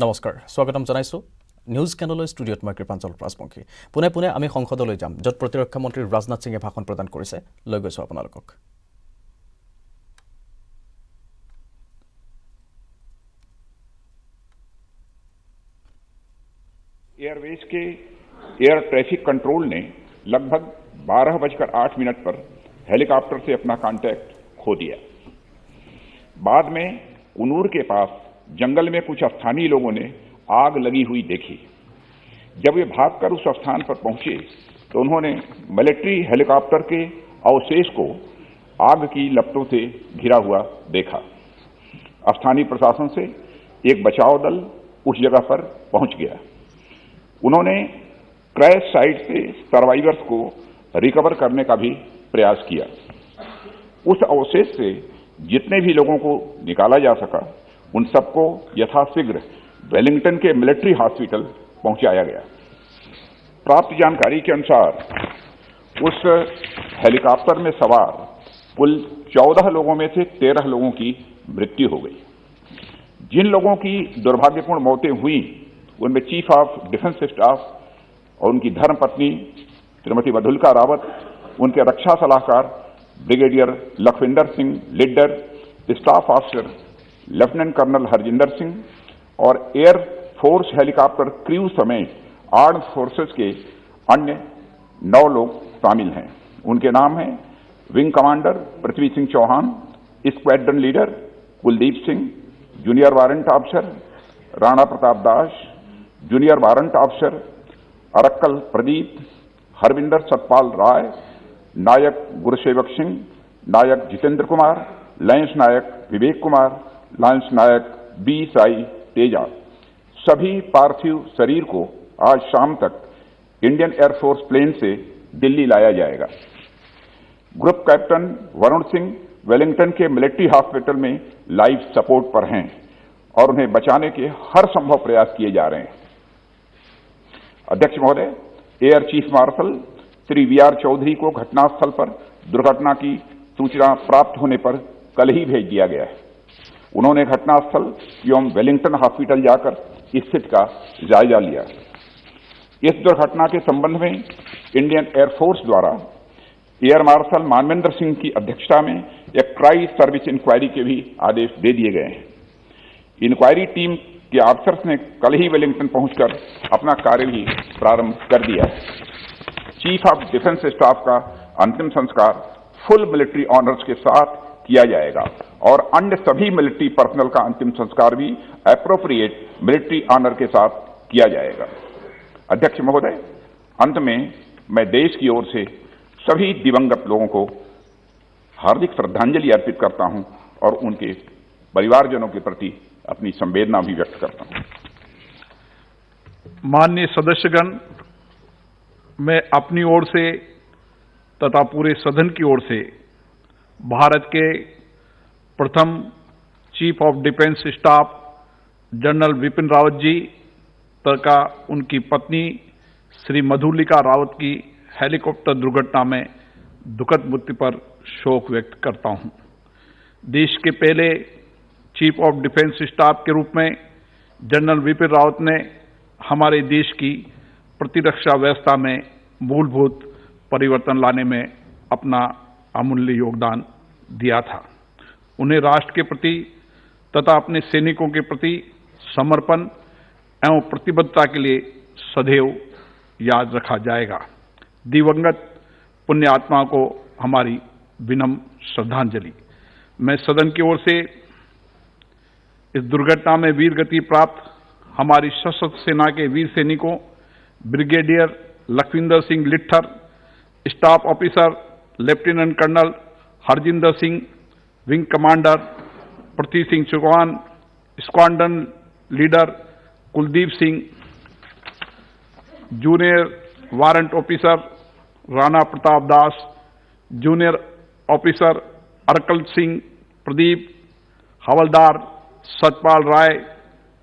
নমস্কাৰ স্বাগতম জনাইছো নিউজ কেনেলৰ ষ্টুডিঅ'ত মই কৃপাঞ্চল ৰাজবংশী পুনে পুনে আমি সংসদলৈ যাম য'ত প্ৰতিৰক্ষা মন্ত্ৰী ৰাজনাথ সিঙে ভাষণ প্ৰদান কৰিছে লৈ গৈছো আপোনালোকক एयरवेज के एयर ट्रैफिक कंट्रोल ने लगभग 12:08 पर हेलीकॉप्टर से अपना कांटेक्ट खो दिया। बाद में कुनूर के पास जंगल में कुछ स्थानीय लोगों ने आग लगी हुई देखी। जब वे भागकर उस स्थान पर पहुंचे तो उन्होंने मिलिट्री हेलीकॉप्टर के अवशेष को आग की लपटों से घिरा हुआ देखा। स्थानीय प्रशासन से एक बचाव दल उस जगह पर पहुंच गया। उन्होंने क्रैश साइट से सर्वाइवर्स को रिकवर करने का भी प्रयास किया। उस अवशेष से जितने भी लोगों को निकाला जा सका उन सबको यथाशीघ्र वेलिंगटन के मिलिट्री हॉस्पिटल पहुंचाया गया। प्राप्त जानकारी के अनुसार उस हेलीकॉप्टर में सवार कुल 14 लोगों में से 13 लोगों की मृत्यु हो गई। जिन लोगों की दुर्भाग्यपूर्ण मौतें हुई उनमें चीफ ऑफ डिफेंस स्टाफ और उनकी धर्मपत्नी श्रीमती मधुलिका रावत, उनके रक्षा सलाहकार brigadier Lakhwinder Singh Lidder, staff officer lieutenant colonel Harjinder Singh और एयर फोर्स हेलीकॉप्टर क्रू समेत आर्म्ड फोर्सेस के अन्य 9 लोग शामिल हैं। उनके नाम हैं wing commander Prithvi Singh Chauhan, squadron leader Kuldeep Singh, junior warrant officer Rana Pratap Das, junior warrant officer Arakkal Pradeep, Harvinder Satpal Rai, Naik Gurusewak Singh, Naik Jitendra Kumar, lance Naik Vivek Kumar, lance Naik B Sai Teja. सभी पार्थिव शरीर को आज शाम तक इंडियन एयरफोर्स प्लेन से दिल्ली लाया जाएगा। Group captain Varun Singh Wellington के मिलिट्री हॉस्पिटल में लाइफ सपोर्ट पर हैं और उन्हें बचाने के हर संभव प्रयास किए जा रहे हैं। अध्यक्ष महोदय, air chief marshal Shri VR Chaudhary को घटनास्थल पर दुर्घटना की सूचना प्राप्त होने पर कल ही भेज दिया गया है। उन्होंने घटनास्थल एवं वेलिंगटन हॉस्पिटल जाकर स्थिति का जायजा लिया। इस दुर्घटना के संबंध में इंडियन एयरफोर्स द्वारा एयर मार्शल मानवेंद्र सिंह की अध्यक्षता में एक ट्राई सर्विस इंक्वायरी के भी आदेश दे दिए गए हैं। इंक्वायरी टीम के ऑफिसर्स ने कल ही वेलिंगटन पहुंचकर अपना कार्य भी प्रारंभ कर दिया है। चीफ ऑफ डिफेंस स्टाफ का अंतिम संस्कार फुल मिलिट्री ऑनर्स के साथ किया जाएगा और अन्य सभी मिलिट्री पर्सनल का अंतिम संस्कार भी एप्रोप्रिएट मिलिट्री ऑनर के साथ किया जाएगा। अध्यक्ष महोदय, अंत में मैं देश की ओर से सभी दिवंगत लोगों को हार्दिक श्रद्धांजलि अर्पित करता हूं और उनके परिवारजनों के प्रति अपनी संवेदना भी व्यक्त करता हूं। माननीय सदस्यगण, मैं अपनी ओर से तथा पूरे सदन की ओर से भारत के प्रथम chief of defence staff general Vipin Rawat ji तथा उनकी पत्नी श्री मधुलिका रावत की हेलीकॉप्टर दुर्घटना में दुखद मृत्यु पर शोक व्यक्त करता हूं। देश के पहले चीफ ऑफ डिफेंस स्टाफ के रूप में जनरल विपिन रावत ने हमारे देश की प्रतिरक्षा व्यवस्था में मूलभूत परिवर्तन लाने में अपना अमूल्य योगदान दिया था। उन्हें राष्ट्र के प्रति तथा अपने सैनिकों के प्रति समर्पण एवं प्रतिबद्धता के लिए सदैव याद रखा जाएगा। दिवंगत पुण्य आत्मा को हमारी विनम्र श्रद्धांजलि। मैं सदन की ओर से इस दुर्घटना में वीर गति प्राप्त हमारी सशस्त्र सेना के वीर सैनिकों brigadier Lakhwinder Singh Lidder, staff officer lieutenant colonel Harjinder Singh, wing commander Prithvi Singh Chauhan, squadron leader Kuldeep Singh, junior warrant officer Rana Pratap Das, junior officer Arakkal Singh Pradeep, Havildar Satpal Rai,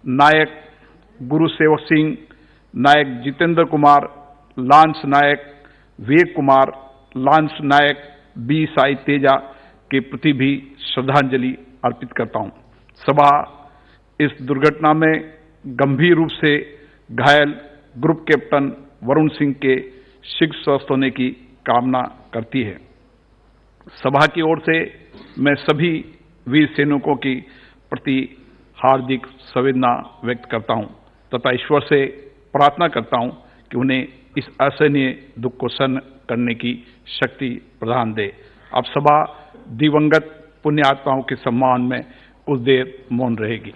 Naik Gurusewak Singh, Naik Jitendra Kumar, lance Naik Vivek Kumar, lance Naik B Sai Teja के प्रति भी श्रद्धांजलि अर्पित करता हूं। सभा इस दुर्घटना में गंभीर रूप से घायल ग्रुप कैप्टन वरुण सिंह के शीघ्र स्वस्थ होने की कामना करती है। सभा की ओर से मैं सभी वीर सैनिकों की प्रति हार्दिक संवेदना व्यक्त करता हूं तथा ईश्वर से प्रार्थना करता हूं कि उन्हें इस असहनीय दुख को सहन करने की शक्ति प्रदान दे। अब सभा दिवंगत पुण्य आत्माओं के सम्मान में कुछ देर मौन रहेगी।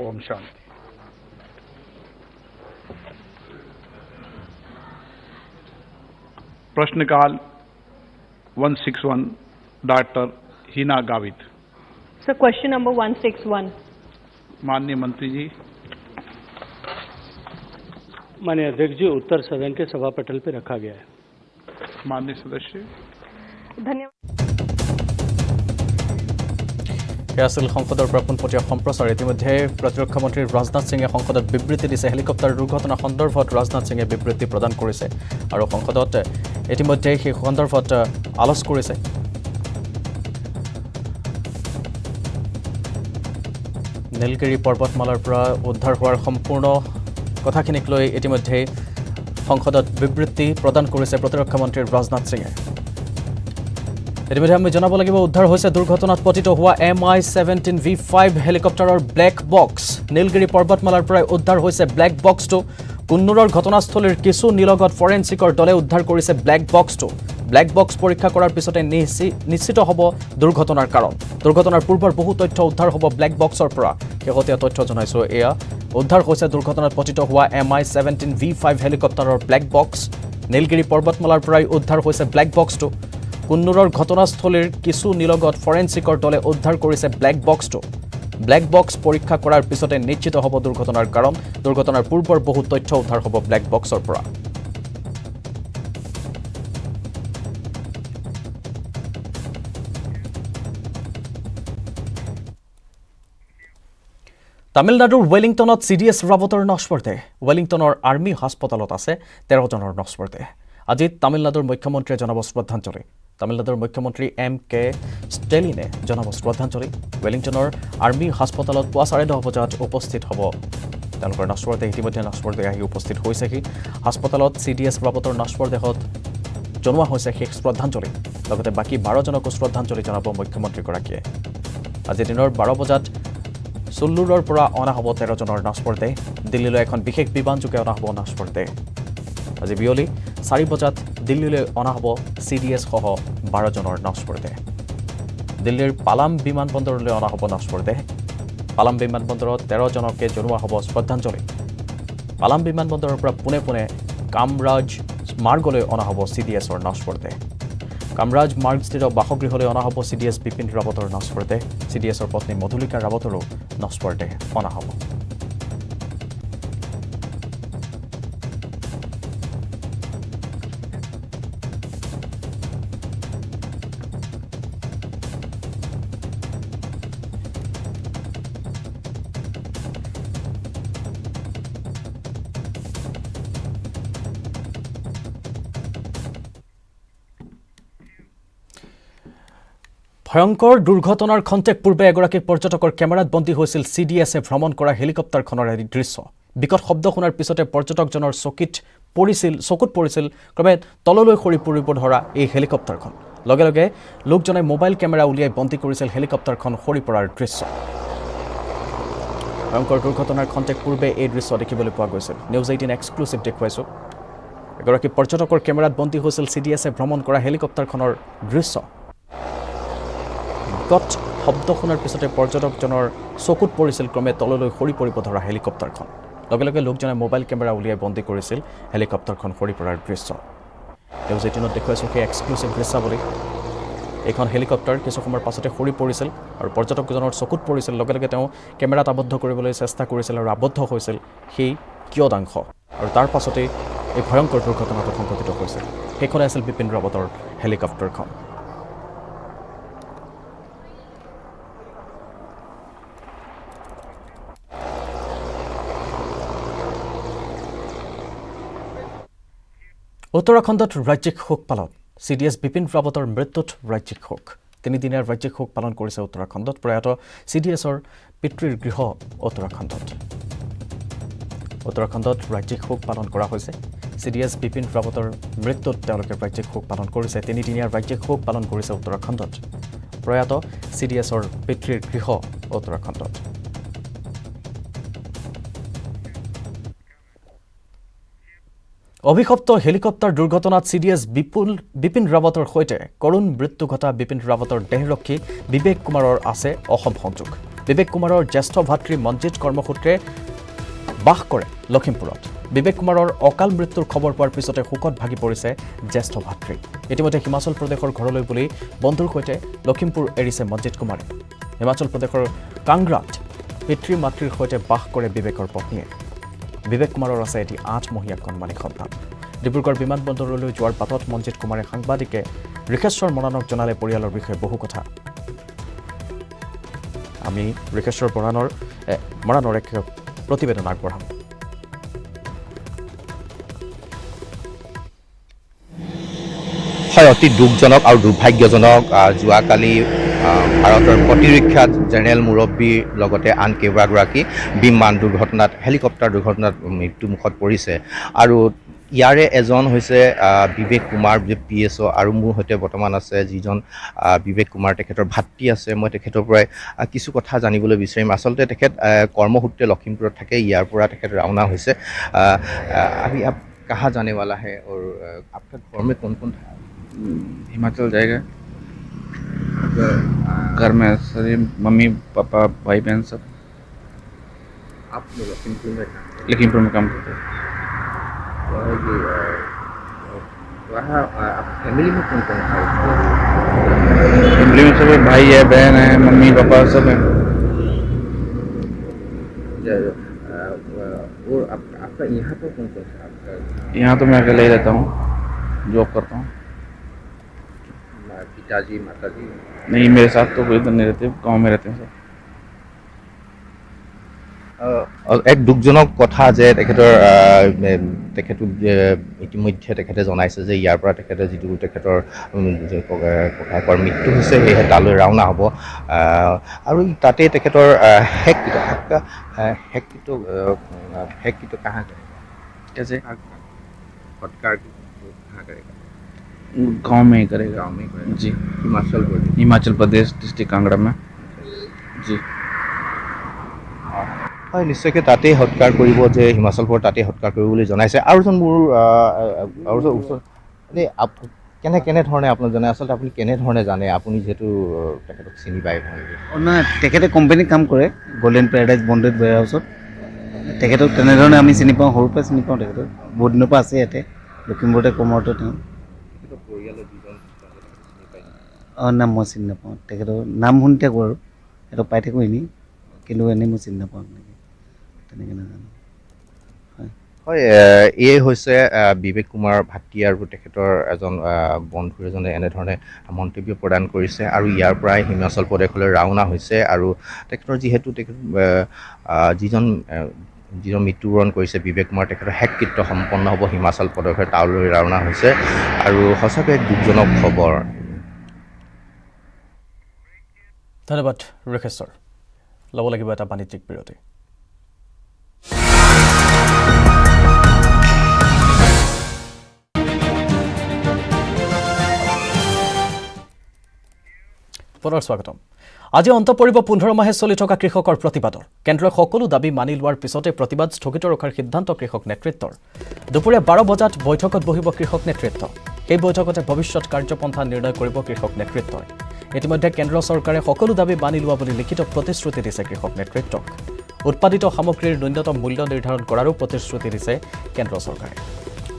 ओम शांति। प्रश्नकाल 161 doctor Hina Gavit. Sir, question number 161. माननीय मंत्री जी। माननीय अध्यक्ष जी, उत्तर सदन के सभा पटल पर रखा गया है। माननीय सदस्य। धन्यवाद। এয়া আছিল সংসদৰ পৰা পোনপটীয়া সম্প্ৰচাৰ। ইতিমধ্যে প্ৰতিৰক্ষা মন্ত্ৰী ৰাজনাথ সিঙে সংসদত বিবৃতি দিছে। হেলিকপ্টাৰ দুৰ্ঘটনা সন্দৰ্ভত ৰাজনাথ সিঙে বিবৃতি প্ৰদান কৰিছে আৰু সংসদত ইতিমধ্যে সেই সন্দৰ্ভত আলোচ কৰিছে। নীলগিৰি পৰ্বতমালাৰ পৰা উদ্ধাৰ হোৱাৰ সম্পূৰ্ণ কথাখিনিক লৈ ইতিমধ্যে সংসদত বিবৃতি প্ৰদান কৰিছে প্ৰতিৰক্ষা মন্ত্ৰী ৰাজনাথ সিঙে। ইতিমধ্যে আমি জনাব লাগিব উদ্ধাৰ হৈছে দুৰ্ঘটনাত পতিত হোৱা MI-17V5 হেলিকপ্টাৰৰ ব্লেক বক্স। নীলগিৰি পৰ্বতমালাৰ পৰা উদ্ধাৰ হৈছে ব্লেক বক্সটো। কুন্নুৰৰ ঘটনাস্থলীৰ কিছু নিলগত ফৰেনচিকৰ দলে উদ্ধাৰ কৰিছে ব্লেক বক্সটো। ব্লেক বক্স পৰীক্ষা কৰাৰ পিছতে নিশ্চিত হ'ব দুৰ্ঘটনাৰ কাৰণ। দুৰ্ঘটনাৰ পূৰ্বৰ বহু তথ্য উদ্ধাৰ হ'ব ব্লেক বক্সৰ পৰা। শেহতীয়া তথ্য জনাইছো এয়া উদ্ধাৰ হৈছে দুৰ্ঘটনাত পতিত হোৱা MI-17V5 হেলিকপ্টাৰৰ ব্লেক বক্স। নীলগিৰি পৰ্বতমালাৰ পৰাই উদ্ধাৰ হৈছে ব্লেক বক্সটো। কুন্নুৰৰ ঘটনাস্থলীৰ কিছু নিলগত ফৰেনচিকৰ দলে উদ্ধাৰ কৰিছে ব্লেক বক্সটো। ব্লেক বক্স পৰীক্ষা কৰাৰ পিছতে নিশ্চিত হ'ব দুৰ্ঘটনাৰ কাৰণ। দুৰ্ঘটনাৰ পূৰ্বৰ বহু তথ্য উদ্ধাৰ হ'ব ব্লেক বক্সৰ পৰা। তামিলনাডুৰ ৱেলিংটনত CDS ৰাৱতৰ নস্বৰদেহ। ৱেলিংটনৰ আৰ্মি হাস্পতালত আছে 13 জনৰ নস্বৰদেহ। আজি তামিলনাডুৰ মুখ্যমন্ত্ৰীয়ে জনাব শ্ৰদ্ধাঞ্জলি। তামিলনাডুৰ মুখ্যমন্ত্ৰী MK ষ্টেলিনে জনাব শ্ৰদ্ধাঞ্জলি। ৱেলিংটনৰ আৰ্মি হাস্পতালত পুৱা 10:30 বজাত উপস্থিত হ'ব তেওঁলোকৰ নস্বৰদেহ। ইতিমধ্যে নস্বৰদেহ আহি উপস্থিত হৈছেহি। হাস্পতালত CDS ৰাৱতৰ নস্বৰদেহত জনোৱা হৈছে শেষ শ্ৰদ্ধাঞ্জলি। লগতে বাকী 12 জনকো শ্ৰদ্ধাঞ্জলি জনাব মুখ্যমন্ত্ৰীগৰাকীয়ে। আজি দিনৰ 12 বজাত চুল্লুৰৰ পৰা অনা হ'ব 13 জনৰ নস্বৰদেহ। দিল্লীলৈ এখন বিশেষ বিমানযোগে অনা হ'ব নস্বৰদেহ। আজি বিয়লি 4 বজাত দিল্লীলৈ অনা হ'ব CDS সহ 12 জনৰ নস্বৰদেহ। দিল্লীৰ পালাম বিমানবন্দৰলৈ অনা হ'ব নস্বৰদেহ। পালাম বিমানবন্দৰত 13 জনকে জনোৱা হ'ব শ্ৰদ্ধাঞ্জলি। পালাম বিমানবন্দৰৰ পৰা পোনে পোনে কামৰাজ মাৰ্গলৈ অনা হ'ব CDSৰ নস্বৰদেহ। কামৰাজ মাৰ্গস্থিত বাসগৃহলৈ অনা হ'ব CDS বিপিন ৰাৱতৰ নস্বৰদেহ। CDSৰ পত্নী মধুলিকা ৰাৱতৰো নস্বৰদেহ অনা হ'ব। ভয়ংকৰ দুৰ্ঘটনাৰ খন্তেক পূৰ্বে এগৰাকী পৰ্যটকৰ কেমেৰাত বন্দী হৈছিল CDSে ভ্ৰমণ কৰা হেলিকপ্টাৰখনৰ এটি দৃশ্য। বিকট শব্দ শুনাৰ পিছতে পৰ্যটকজনৰ চকুত পৰিছিল ক্ৰমে তললৈ সৰি পৰিব ধৰা এই হেলিকপ্টাৰখন। লগে লগে লোকজনে মোবাইল কেমেৰা উলিয়াই বন্দী কৰিছিল হেলিকপ্টাৰখন সৰি পৰাৰ দৃশ্য। ভয়ংকৰ দুৰ্ঘটনাৰ খন্তেক পূৰ্বে এই দৃশ্য দেখিবলৈ পোৱা গৈছিল। নিউজ 18 এক্সক্লুচিভ দেখুৱাইছো। এগৰাকী পৰ্যটকৰ কেমেৰাত বন্দী হৈছিল CDSে ভ্ৰমণ কৰা হেলিকপ্টাৰখনৰ দৃশ্য। বিকট শব্দ শুনাৰ পিছতে পৰ্যটকজনৰ চকুত পৰিছিল ক্ৰমে তললৈ সৰি পৰিব ধৰা হেলিকপ্টাৰখন। লগে লগে লোকজনে মোবাইল কেমেৰা উলিয়াই বন্দী কৰিছিল হেলিকপ্টাৰখন সৰি পৰাৰ দৃশ্য। নিউজ 18ত দেখুৱাইছো সেই এক্সক্লুচিভ দৃশ্যাৱলী। এইখন হেলিকপ্টাৰ কিছু সময়ৰ পাছতে সৰি পৰিছিল আৰু পৰ্যটকজনৰ চকুত পৰিছিল। লগে লগে তেওঁ কেমেৰাত আবদ্ধ কৰিবলৈ চেষ্টা কৰিছিল আৰু আবদ্ধ হৈছিল সেই কিয়দাংশ আৰু তাৰ পাছতেই এই ভয়ংকৰ দুৰ্ঘটনাটো সংঘটিত হৈছিল। সেইখনে আছিল বিপিন ৰাৱতৰ হেলিকপ্টাৰখন। উত্তৰাখণ্ডত ৰাজ্যিক শোক পালন CDS বিপিন ৰাৱতৰ মৃত্যুত ৰাজ্যিক শোক 3 দিনীয়া ৰাজ্যিক শোক পালন কৰিছে উত্তৰাখণ্ডত প্ৰয়াত CDSৰ পিতৃৰ গৃহ উত্তৰাখণ্ডত ৰাজ্যিক শোক পালন কৰা হৈছে CDS বিপিন ৰাৱতৰ মৃত্যুত তেওঁলোকে ৰাজ্যিক শোক পালন কৰিছে 3 দিনীয়া ৰাজ্যিক শোক পালন কৰিছে উত্তৰাখণ্ডত প্ৰয়াত CDSৰ পিতৃৰ গৃহ উত্তৰাখণ্ডত অভিশপ্ত হেলিকপ্টাৰ দুৰ্ঘটনাত CDS বিপিন ৰাৱতৰ সৈতে কৰুণ মৃত্যু ঘটা বিপিন ৰাৱতৰ দেহৰক্ষী বিবেক কুমাৰৰ আছে অসম সংযোগ বিবেক কুমাৰৰ জ্যেষ্ঠ ভাতৃ মঞ্জিত কৰ্মসূত্ৰে বাস কৰে লখিমপুৰত বিবেক কুমাৰৰ অকাল মৃত্যুৰ খবৰ পোৱাৰ পিছতে শোকত ভাগি পৰিছে জ্যেষ্ঠ ভাতৃ ইতিমধ্যে হিমাচল প্ৰদেশৰ ঘৰলৈ বুলি বন্ধুৰ সৈতে লখিমপুৰ এৰিছে মঞ্জিত কুমাৰে হিমাচল প্ৰদেশৰ কাংগ্ৰাত পিতৃ মাতৃৰ সৈতে বাস কৰে বিবেকৰ পত্নীয়ে বিবেক কুমাৰৰ আছে এটি 8-মহীয়া কণমানি সন্তান ডিব্ৰুগড় বিমানবন্দৰলৈ যোৱাৰ বাটত মঞ্জিত কুমাৰে সাংবাদিকে ঋষেশ্বৰ মৰাণক জনালে পৰিয়ালৰ বিষয়ে বহু কথা আমি ঋষেশ্বৰ মৰাণৰ এক প্ৰতিবেদন আগবঢ়াম হয় অতি দুখজনক আৰু দুৰ্ভাগ্যজনক যোৱাকালি ভাৰতৰ প্ৰতিৰক্ষা জেনেৰেল মুৰব্বীৰ লগতে আন কেইবাগৰাকী বিমান দুৰ্ঘটনাত হেলিকপ্টাৰ দুৰ্ঘটনাত মৃত্যুমুখত পৰিছে আৰু ইয়াৰে এজন হৈছে বিবেক কুমাৰ PSO আৰু মোৰ সৈতে বৰ্তমান আছে যিজন বিবেক কুমাৰ তেখেতৰ ভাতৃ আছে মই তেখেতৰ পৰাই কিছু কথা জানিবলৈ বিচাৰিম আচলতে তেখেত কৰ্মসূত্ৰে লখিমপুৰত থাকে ইয়াৰ পৰা তেখেত ৰাওনা হৈছে अभी आप कहाँ जाने वाला है और आपका घर में कौन कौन था हिमाचल जाएगा घर में सभी मम्मी पापा भाई बहन सब आप लखीमपुर में काम करते हैं वहाँ आप फैमिली में कौन कौन था फैमिली में सब भाई है बहन है मम्मी पापा सब है और आपका यहाँ पर कौन कौन था आपका यहाँ तो मैं अकेले ही रहता हूँ जॉब करता हूँ पिताजी माताजी नहीं मेरे साथ तो कोई इधर नहीं रहते गाँव में रहते हैं सब এক দুখজনক কথা যে তেখেতৰ ইতিমধ্যে তেখেতে জনাইছে যে ইয়াৰ পৰা তেখেতে যিটো তেখেতৰ ককায়েকৰ মৃত্যু হৈছে সেয়েহে তালৈ ৰাওনা হ'ব আৰু তাতে তেখেতৰ হেক কিটো কাহা कैसे সৎকাৰ कहाँ करेगा गाँव में ही करेगा गाँव में करेगा जी हिमाचल प्रदेश डिस्ट्रिक्ट कांगड़ा में जी হয় নিশ্চয়কৈ তাতেই সৎকাৰ কৰিব যে হিমাচল প্ৰদেশ তাতেই সৎকাৰ কৰিব বুলি জনাইছে আৰু এজন মোৰ কেনেধৰণে আপোনাক জনাই আচলতে আপুনি কেনেধৰণে জানে আপুনি যিহেতু তেখেতক চিনি পায় নাই তেখেতে কোম্পানীত কাম কৰে গল্ডেন পেৰাডাইজ বণ্ডেড ৱেৰ হাউচত তেখেতক তেনেধৰণে আমি চিনি পাওঁ সৰুৰ পৰা চিনি পাওঁ তেখেতক বহুত দিনৰ পৰা আছে ইয়াতে লখিমপুৰতে কৰ্মৰত তেওঁ নাম মই চিনি নাপাওঁ তেখেতৰ নাম শুনি থাকোঁ আৰু সিহঁতক পাই থাকোঁ এনেই কিন্তু এনেই মই চিনি নাপাওঁ তেনেকৈ নাজানো হয় এই হৈছে বিবেক কুমাৰ ভাতৃ আৰু তেখেতৰ এজন বন্ধু এজনে এনেধৰণে মন্তব্য প্ৰদান কৰিছে আৰু ইয়াৰ পৰাই হিমাচল প্ৰদেশলৈ ৰাওনা হৈছে আৰু তেখেতৰ যিহেতু যিজন মৃত্যুবৰণ কৰিছে বিবেক কুমাৰ তেখেতৰ শেষকৃত্য সম্পন্ন হ'ব হিমাচল প্ৰদেশৰ তালৈ ৰাওনা হৈছে আৰু সঁচাকৈ এক দুখজনক খবৰ ধন্যবাদ ঋষেশ্বৰ ল'ব লাগিব এটা বাণিজ্যিক বিৰতি পুনৰ স্বাগতম আজি অন্ত পৰিব 15 মাহে চলি থকা কৃষকৰ প্ৰতিবাদৰ কেন্দ্ৰৰ সকলো দাবী মানি লোৱাৰ পিছতে প্ৰতিবাদ স্থগিত ৰখাৰ সিদ্ধান্ত কৃষক নেতৃত্বৰ দুপৰীয়া 12 বজাত বৈঠকত বহিব কৃষক নেতৃত্ব এই বৈঠকতে ভৱিষ্যত কাৰ্যপন্থা নিৰ্ণয় কৰিব কৃষক নেতৃত্বই ইতিমধ্যে কেন্দ্ৰ চৰকাৰে সকলো দাবী মানি লোৱা বুলি লিখিত প্ৰতিশ্ৰুতি দিছে কৃষক নেতৃত্বক উৎপাদিত সামগ্ৰীৰ ন্যূনতম মূল্য নিৰ্ধাৰণ কৰাৰো প্ৰতিশ্ৰুতি দিছে কেন্দ্ৰ চৰকাৰে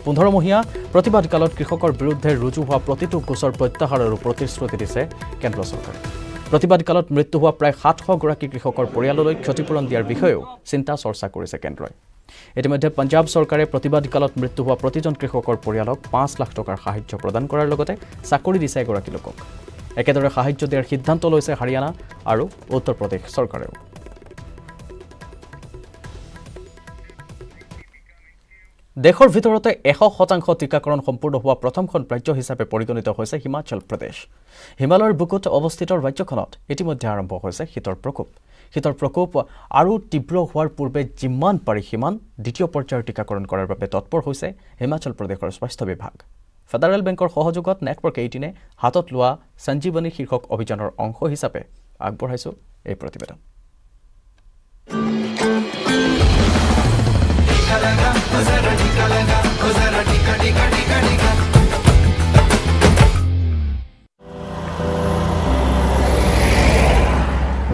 15 মহীয়া প্ৰতিবাদকালত কৃষকৰ বিৰুদ্ধে ৰুজু হোৱা প্ৰতিটো গোচৰ প্ৰত্যাহাৰৰো প্ৰতিশ্ৰুতি দিছে কেন্দ্ৰ চৰকাৰে প্ৰতিবাদকালত মৃত্যু হোৱা প্ৰায় 700 গৰাকী কৃষকৰ পৰিয়াললৈ ক্ষতিপূৰণ দিয়াৰ বিষয়েও চিন্তা চৰ্চা কৰিছে কেন্দ্ৰই ইতিমধ্যে পঞ্জাব চৰকাৰে প্ৰতিবাদকালত মৃত্যু হোৱা প্ৰতিজন কৃষকৰ পৰিয়ালক 5 লাখ টকাৰ সাহায্য প্ৰদান কৰাৰ লগতে চাকৰি দিছে এগৰাকী লোকক একেদৰে সাহায্য দিয়াৰ সিদ্ধান্ত লৈছে হাৰিয়ানা আৰু উত্তৰ প্ৰদেশ চৰকাৰেও দেশৰ ভিতৰতে 100% টিকাকৰণ সম্পূৰ্ণ হোৱা প্ৰথমখন ৰাজ্য হিচাপে পৰিগণিত হৈছে হিমাচল প্ৰদেশ। হিমালয়ৰ বুকুত অৱস্থিত ৰাজ্যখনত ইতিমধ্যে আৰম্ভ হৈছে শীতৰ প্ৰকোপ। শীতৰ প্ৰকোপ আৰু তীব্ৰ হোৱাৰ পূৰ্বে যিমান পাৰি সিমান দ্বিতীয় পৰ্যায়ৰ টিকাকৰণ কৰাৰ বাবে তৎপৰ হৈছে হিমাচল প্ৰদেশৰ স্বাস্থ্য বিভাগ। ফেডাৰেল বেংকৰ সহযোগত নেটৱৰ্ক 18 হাতত লোৱা সঞ্জীৱনী শীৰ্ষক অভিযানৰ অংশ হিচাপে আগবঢ়াইছো এই প্ৰতিবেদন।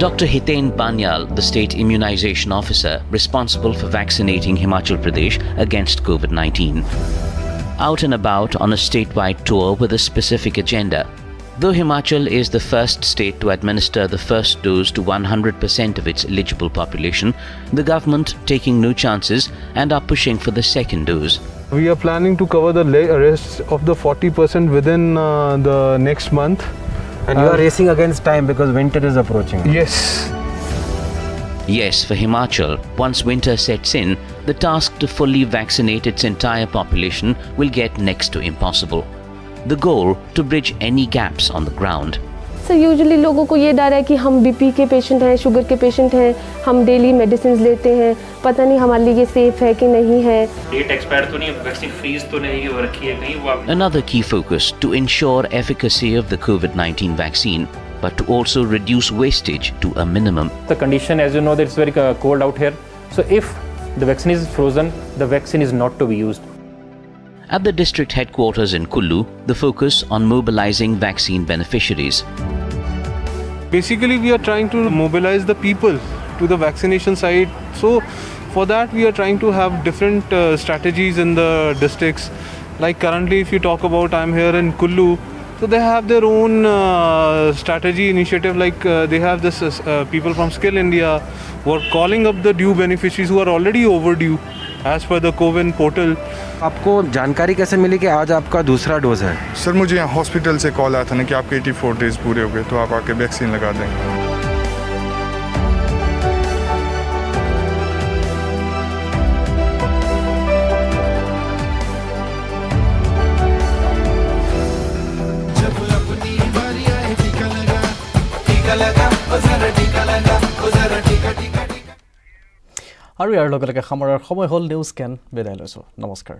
Dr. Hiten Banyal, the state immunization officer responsible for vaccinating Himachal Pradesh against COVID-19. Out and about on a statewide tour with a specific agenda. Though Himachal is the first state to administer the first dose to 100% of its eligible population, the government taking no chances and are pushing for the second dose. We are planning to cover the rest of the 40% within the next month. And you are racing against time because winter is approaching. Yes. Yes, for Himachal, once winter sets in, the task to fully vaccinate its entire population will get next to impossible. The goal to bridge any gaps on the ground. Sir usually लोगों को ये डर है कि हम BP के patient हैं, sugar के patient हैं, हम डेली मेडिसिन लेते हैं, पता नहीं हमारे लिए ये सेफ है कि नहीं है। डेट एक्सपायर तो नहीं, वैक्सीन फ्रीज तो नहीं हो रखी है कहीं वो। Another key focus to ensure efficacy of the COVID-19 vaccine, but to also reduce wastage to a minimum. The condition, as you know, that it's very cold out here. So if the vaccine is frozen, the vaccine is not to be used. At the district headquarters in Kullu, the focus on mobilizing vaccine beneficiaries. Basically, we are trying to mobilize the people to the vaccination site. So, for that, we are trying to have different strategies in the districts. Like currently, if you talk about, I'm here in Kullu, so they have their own strategy initiative. Like they have this people from Skill India who are calling up the due beneficiaries who are already overdue as per the CoWIN portal. आपको जानकारी कैसे मिली कि आज आपका दूसरा dose है? Sir मुझे यहाँ हॉस्पिटल से कॉल आया था ना कि आपके 84 डेज पूरे हो गए तो आप आके वैक्सीन लगा देंगे। আৰু ইয়াৰ লগে লগে সামৰাৰ সময় হ'ল নিউজ স্কেন বিদায় লৈছোঁ। নমস্কাৰ।